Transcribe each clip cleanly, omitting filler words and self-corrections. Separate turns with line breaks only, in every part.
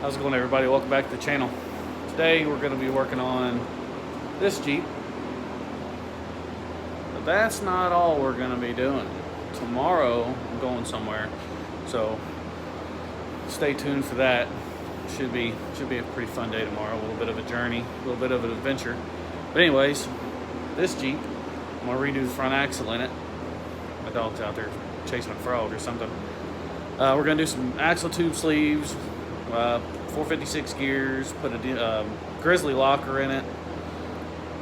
How's it going, everybody? Welcome back to the channel. Today we're going to be working on this Jeep, but that's not all we're going to be doing. Tomorrow I'm going somewhere, so stay tuned for that. Should be a pretty fun day tomorrow. A little bit of a journey, a little bit of an adventure. But anyways, this Jeep, I'm going to redo the front axle in it. My dog's out there chasing a frog or something. We're going to do some axle tube sleeves, 456 gears, put a grizzly locker in it.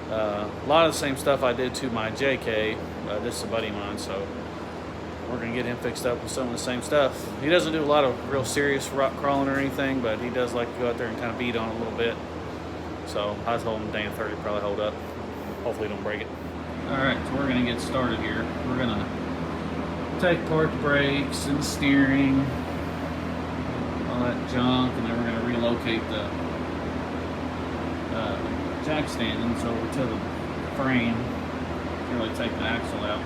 A lot of the same stuff I did to my JK. This is a buddy of mine, so we're going to get him fixed up with some of the same stuff. He doesn't do a lot of real serious rock crawling or anything, but he does like to go out there and kind of beat on it a little bit. So I was holding dang 30 probably hold up. Hopefully don't break it. Alright, so we're going to get started here. We're going to take apart the brakes and the steering, all that junk, and then we're going to relocate the jack standings over to the frame. Really take the axle out.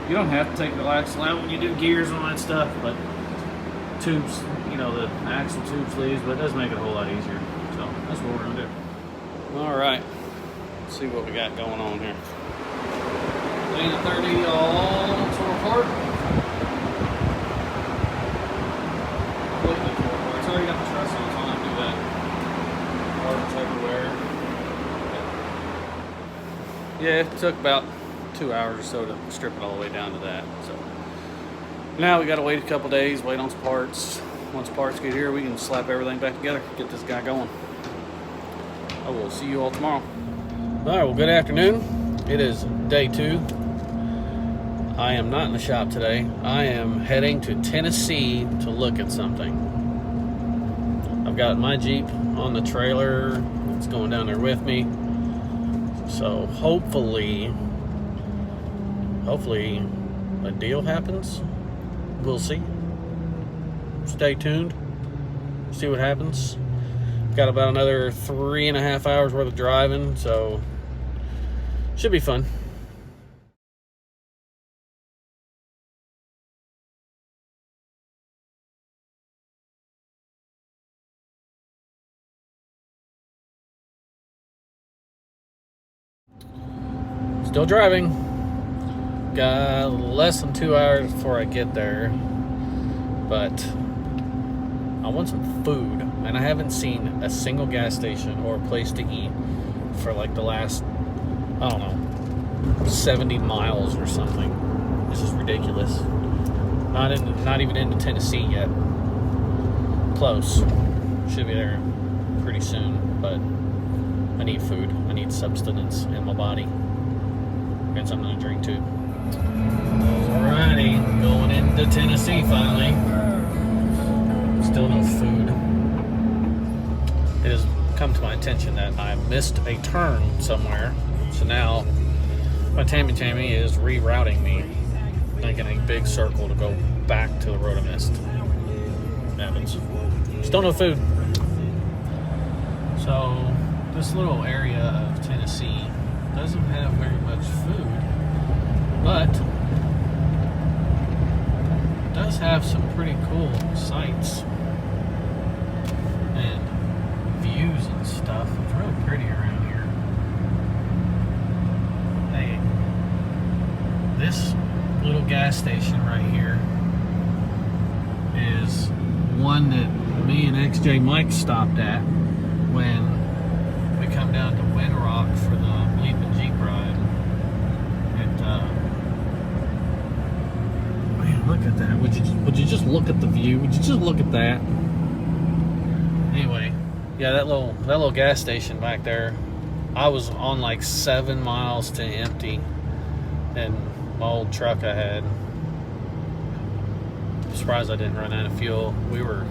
You don't have to take the axle out when you do gears and all that stuff, but tubes, you know, the axle tube sleeves, but it does make it a whole lot easier. So that's what we're going to do. Alright, let's see what we got going on here. Dana 30 all tore apart. Completely tore apart. It's already got the truss on, so I'll not do that. Parts everywhere. Yeah, it took about 2 hours or so to strip it all the way down to that. So now we got to wait a couple days, wait on some parts. Once parts get here, we can slap everything back together, get this guy going. I will see you all tomorrow. All right, well, good afternoon. It is day 2. I am not in the shop today. I am heading to Tennessee to look at something. I've got my Jeep on the trailer. It's going down there with me. So hopefully a deal happens. We'll see. Stay tuned. See what happens. Got about another 3.5 hours worth of driving, so should be fun. Still driving. Got less than 2 hours before I get there, but I want some food, and I haven't seen a single gas station or place to eat for like the last, I don't know, 70 miles or something. This is ridiculous. Not even into Tennessee yet. Close. Should be there pretty soon, but I need food. I need substance in my body. Got something to drink too. Alrighty, going into Tennessee finally. Still no food. It has come to my attention that I missed a turn somewhere. So now my Tammy is rerouting me, making a big circle to go back to the road I missed. Happens. Still no food. So this little area of Tennessee doesn't have very much food, but it does have some pretty cool sights and views and stuff. It's really pretty around here. Hey, this little gas station right here is one that me and XJ Mike stopped at when we come down to Windrock for the Bleepin' Jeep ride. Man, look at that. Would you just look at the view? Would you just look at that? Anyway, yeah, that little gas station back there, I was on like 7 miles to empty in my old truck I had. I'm surprised I didn't run out of fuel. We were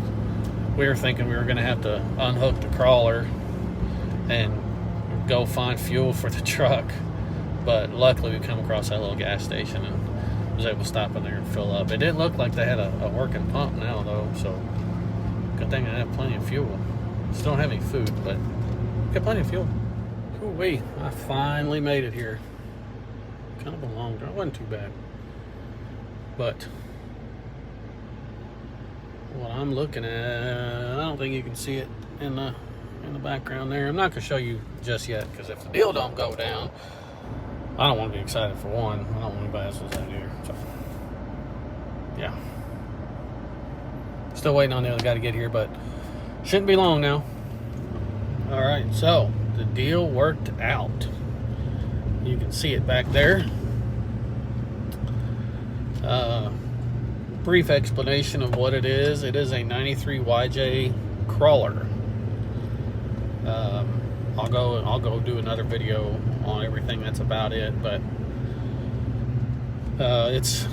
thinking we were gonna have to unhook the crawler and go find fuel for the truck, but luckily we come across that little gas station and was able to stop in there and fill up. It didn't look like they had a working pump now though, so good thing I have plenty of fuel. Still don't have any food, but got plenty of fuel. Ooh-wee, I finally made it here. Kind of a long drive. It wasn't too bad, but
what I'm looking at. I don't think you can see it in the background there. I'm not gonna show you just yet because if the deal don't go down, I don't want to be excited for one. I don't want anybody else's out here. So yeah, still waiting on the other guy to get here, but shouldn't be long now. All right, so the deal worked out. You can see it back there. Brief explanation of what it is. It is a 93 YJ crawler. I'll go do another video on everything that's about it, but it's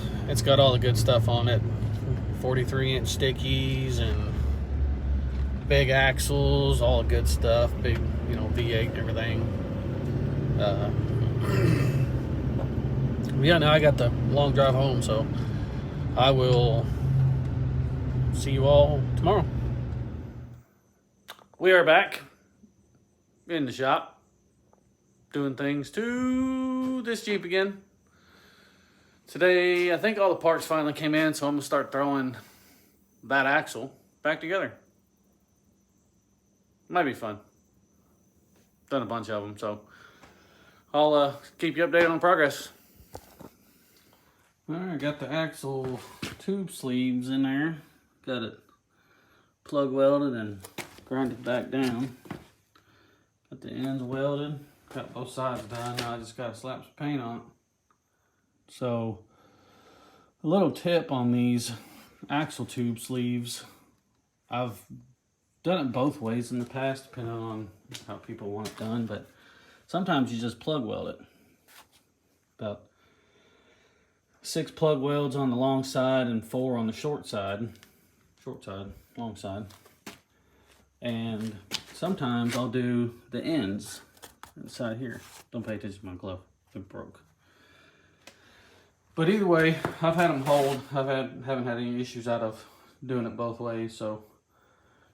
got all the good stuff on it. 43-inch stickies and big axles, all the good stuff. Big, V8 and everything. Yeah, now I got the long drive home, so I will see you all tomorrow. We are back in the shop doing things to this Jeep again. Today, I think all the parts finally came in, so I'm going to start throwing that axle back together. Might be fun. Done a bunch of them, so I'll keep you updated on progress. Alright, got the axle tube sleeves in there. Got it plug welded and grinded back down. Got the ends welded. Got both sides done. Now I just got to slap some paint on it. So, a little tip on these axle tube sleeves. I've done it both ways in the past, depending on how people want it done, but sometimes you just plug weld it. About 6 plug welds on the long side and 4 on the short side, long side. And sometimes I'll do the ends inside here. Don't pay attention to my glove, it broke. But either way, I've had them hold. Haven't had any issues out of doing it both ways. So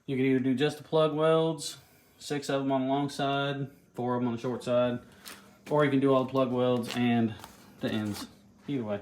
you can either do just the plug welds, 6 of them on the long side, 4 of them on the short side, or you can do all the plug welds and the ends. Either way.